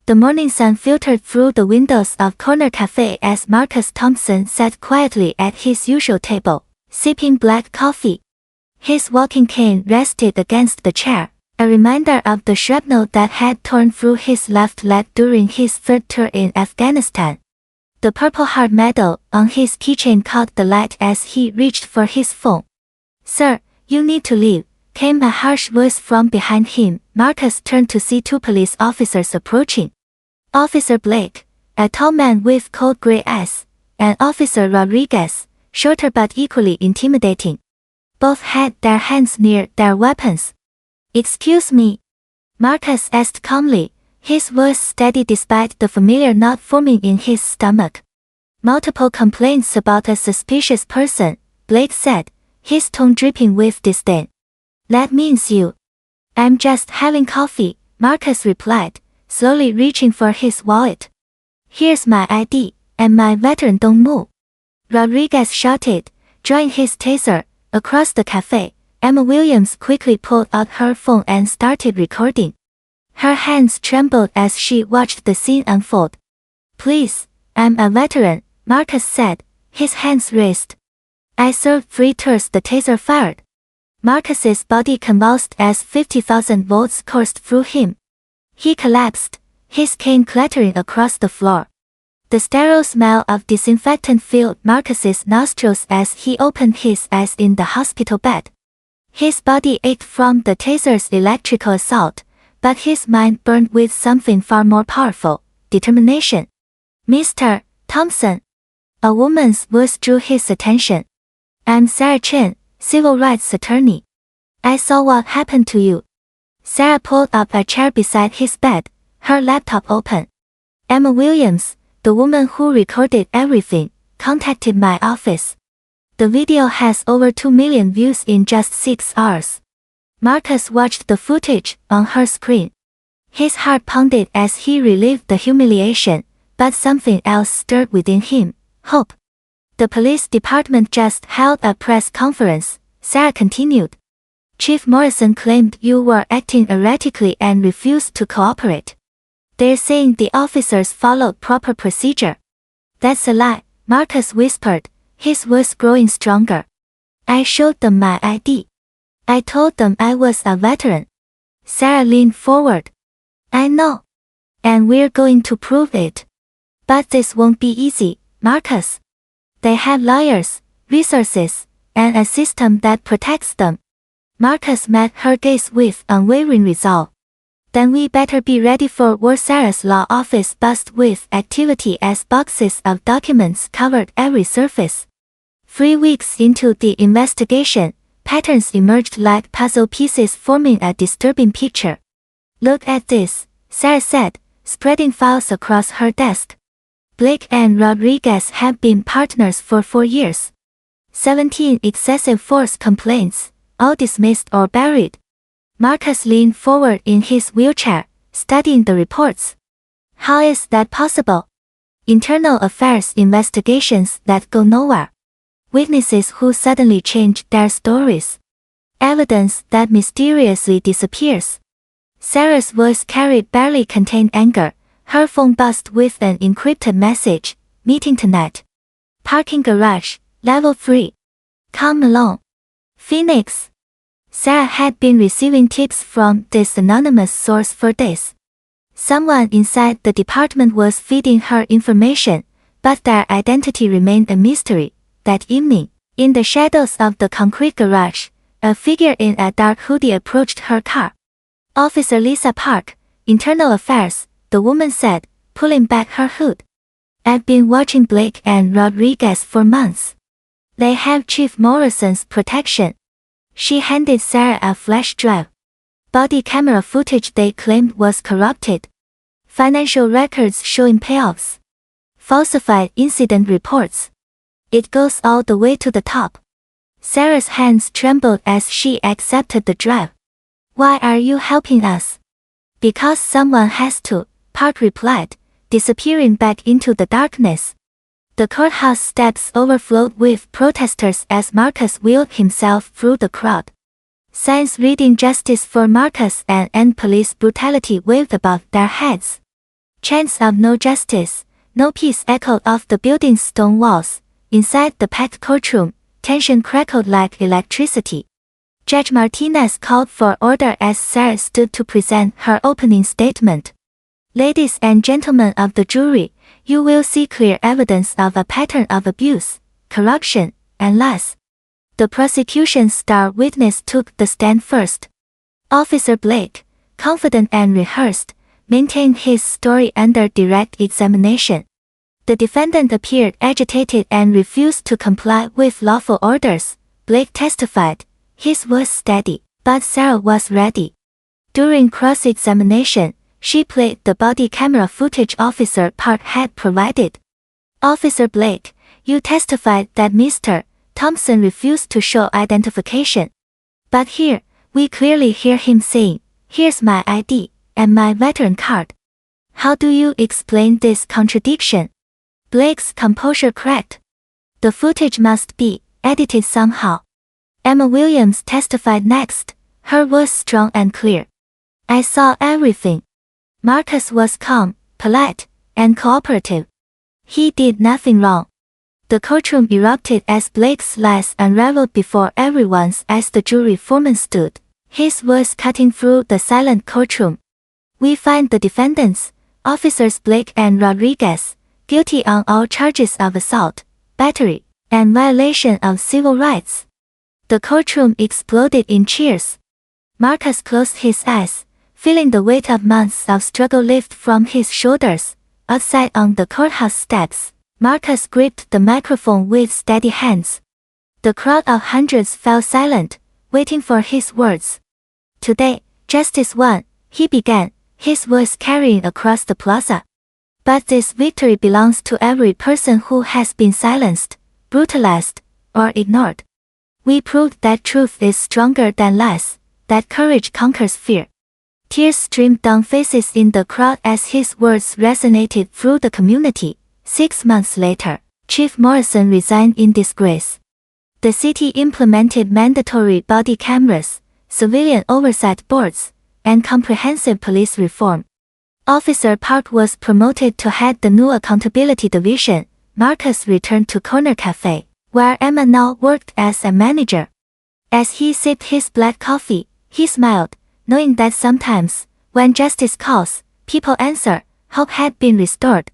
The morning sun filtered through the windows of corner cafe as Marcus Thompson sat quietly at his usual table, sipping black coffee. His walking cane rested against the chair, a reminder of the shrapnel that had torn through his left leg during his third tour in Afghanistan. The Purple Heart medal on his keychain caught the light as he reached for his phone. "Sir, you need to leave," came a harsh voice from behind him. Marcus turned to see two police officers approaching. Officer Blake, a tall man with cold gray eyes, and Officer Rodriguez, shorter but equally intimidating. Both had their hands near their weapons. "Excuse me?" Marcus asked calmly, his voice steady despite the familiar knot forming in his stomach. "Multiple complaints about a suspicious person," Blake said, his tone dripping with disdain. "That means you." "I'm just having coffee," Marcus replied, slowly reaching for his wallet. "Here's my ID, and my veteran don't move," Rodriguez shouted, drawing his taser. Across the cafe, Emma Williams quickly pulled out her phone and started recording. Her hands trembled as she watched the scene unfold. "Please, I'm a veteran," Marcus said, his hands raised. "I served 3 tours." The taser fired. Marcus's body convulsed as 50,000 volts coursed through him. He collapsed, his cane clattering across the floor. The sterile smell of disinfectant filled Marcus's nostrils as he opened his eyes in the hospital bed. His body ached from the taser's electrical assault, but his mind burned with something far more powerful: determination. "Mr. Thompson." A woman's voice drew his attention. "I'm Sarah Chen, civil rights attorney. I saw what happened to you." Sarah pulled up a chair beside his bed, her laptop open. "Emma Williams, the woman who recorded everything, contacted my office. The video has over 2 million views in just 6 hours." Marcus watched the footage on her screen. His heart pounded as he relived the humiliation, but something else stirred within him: hope. "The police department just held a press conference," Sarah continued. "Chief Morrison claimed you were acting erratically and refused to cooperate. They're saying the officers followed proper procedure." "That's a lie," Marcus whispered, his voice growing stronger. "I showed them my ID. I told them I was a veteran." Sarah leaned forward. "I know. And we're going to prove it. But this won't be easy, Marcus. They have lawyers, resources, and a system that protects them." Marcus met her gaze with unwavering resolve. "Then we better be ready for war." Sarah's law office buzzed with activity as boxes of documents covered every surface. 3 weeks into the investigation, patterns emerged like puzzle pieces forming a disturbing picture. "Look at this," Sarah said, spreading files across her desk. "Blake and Rodriguez have been partners for 4 years. 17 excessive force complaints, all dismissed or buried." Marcus leaned forward in his wheelchair, studying the reports. "How is that possible? Internal affairs investigations that go nowhere. Witnesses who suddenly change their stories. Evidence that mysteriously disappears." Sarah's voice carried barely contained anger. Her phone buzzed with an encrypted message: "Meeting tonight. Parking garage, level 3. Come along. Phoenix." Sarah had been receiving tips from this anonymous source for days. Someone inside the department was feeding her information, but their identity remained a mystery. That evening, in the shadows of the concrete garage, a figure in a dark hoodie approached her car. "Officer Lisa Park, Internal Affairs," the woman said, pulling back her hood. "I've been watching Blake and Rodriguez for months. They have Chief Morrison's protection." She handed Sarah a flash drive. Body camera footage they claimed was corrupted. Financial records showing payoffs. Falsified incident reports. It goes all the way to the top. Sarah's hands trembled as she accepted the drive. "Why are you helping us?" "Because someone has to," Park replied, disappearing back into the darkness. The courthouse steps overflowed with protesters as Marcus wheeled himself through the crowd. Signs reading "Justice for Marcus" and "End Police Brutality" waved above their heads. Chants of no justice, no peace echoed off the building's stone walls. Inside the packed courtroom, tension crackled like electricity. Judge Martinez called for order as Sarah stood to present her opening statement. Ladies and gentlemen of the jury, you will see clear evidence of a pattern of abuse, corruption, and lies. The prosecution's star witness took the stand first. Officer Blake, confident and rehearsed, maintained his story under direct examination. The defendant appeared agitated and refused to comply with lawful orders. Blake testified. His voice steady, but Sarah was ready. During cross-examination, she played the body camera footage Officer Park had provided. Officer Blake, you testified that Mr. Thompson refused to show identification. But here, we clearly hear him saying, "Here's my ID, and my veteran card." How do you explain this contradiction? Blake's composure cracked. The footage must be edited somehow. Emma Williams testified next, her voice strong and clear. I saw everything. Marcus was calm, polite, and cooperative. He did nothing wrong. The courtroom erupted as Blake's lies unraveled before everyone's as the jury foreman stood, his voice cutting through the silent courtroom. We find the defendants, Officers Blake and Rodriguez, guilty on all charges of assault, battery, and violation of civil rights. The courtroom exploded in cheers. Marcus closed his eyes, feeling the weight of months of struggle lift from his shoulders. Outside on the courthouse steps, Marcus gripped the microphone with steady hands. The crowd of hundreds fell silent, waiting for his words. Today, justice won, he began, his voice carrying across the plaza. But this victory belongs to every person who has been silenced, brutalized, or ignored. We proved that truth is stronger than lies, that courage conquers fear. Tears streamed down faces in the crowd as his words resonated through the community. 6 months later, Chief Morrison resigned in disgrace. The city implemented mandatory body cameras, civilian oversight boards, and comprehensive police reform. Officer Park was promoted to head the new accountability division. Marcus returned to Corner Cafe, where Emma now worked as a manager. As he sipped his black coffee, he smiled, knowing that sometimes, when justice calls, people answer. Hope had been restored.